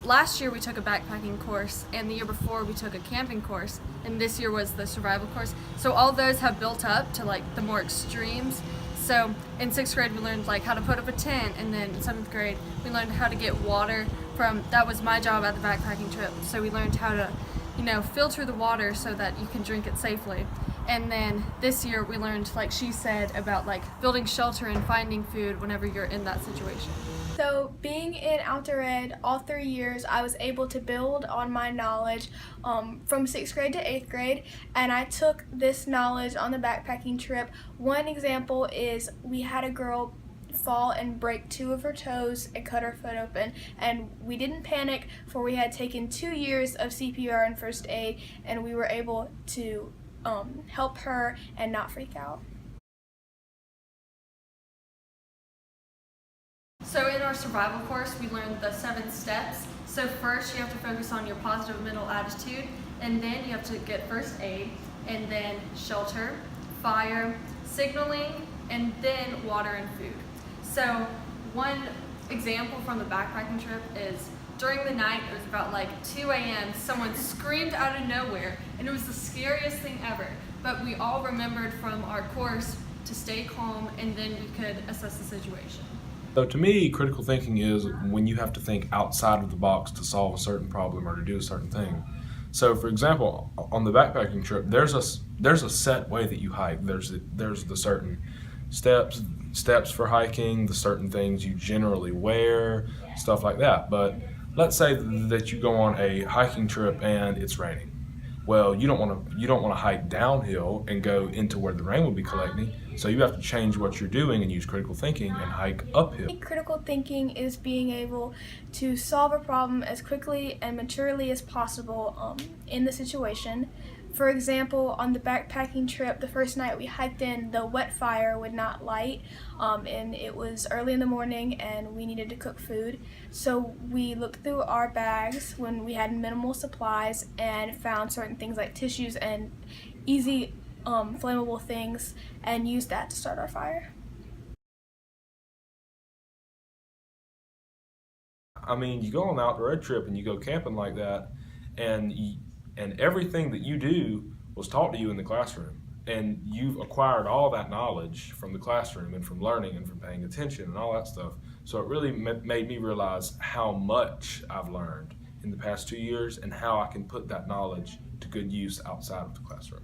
Last year we took a backpacking course, and the year before we took a camping course, and this year was the survival course. So all those have built up to like the more extremes. So in 6th grade we learned like how to put up a tent, and then in 7th grade we learned how to get water from, that was my job at the backpacking trip. So we learned how to, filter the water so that you can drink it safely. And then this year we learned, like she said, about like building shelter and finding food whenever you're in that situation. So being in Outdoor Ed all 3 years, I was able to build on my knowledge from 6th grade to 8th grade, and I took this knowledge on the backpacking trip. One example is we had a girl fall and break 2 of her toes and cut her foot open, and we didn't panic, for we had taken 2 years of CPR and first aid, and we were able to help her and not freak out. So in our survival course, we learned the 7 steps. So first you have to focus on your positive mental attitude, and then you have to get first aid, and then shelter, fire, signaling, and then water and food. So one example from the backpacking trip is during the night, it was about like 2 a.m., someone screamed out of nowhere, and it was the scariest thing ever. But we all remembered from our course to stay calm, and then we could assess the situation. So to me, critical thinking is when you have to think outside of the box to solve a certain problem or to do a certain thing. So for example, on the backpacking trip, there's a set way that you hike. There's the certain steps for hiking, the certain things you generally wear, stuff like that. But let's say that you go on a hiking trip and it's raining. Well, you don't want to hike downhill and go into where the rain will be collecting. So you have to change what you're doing and use critical thinking and hike uphill. Critical thinking is being able to solve a problem as quickly and maturely as possible in the situation. For example, on the backpacking trip, the first night we hiked in, the wet fire would not light, and it was early in the morning and we needed to cook food. So we looked through our bags when we had minimal supplies and found certain things like tissues and easy flammable things, and used that to start our fire. I mean, you go on an outdoor ed trip and you go camping like that, and everything that you do was taught to you in the classroom, and you've acquired all that knowledge from the classroom and from learning and from paying attention and all that stuff. So it really made me realize how much I've learned in the past 2 years and how I can put that knowledge to good use outside of the classroom.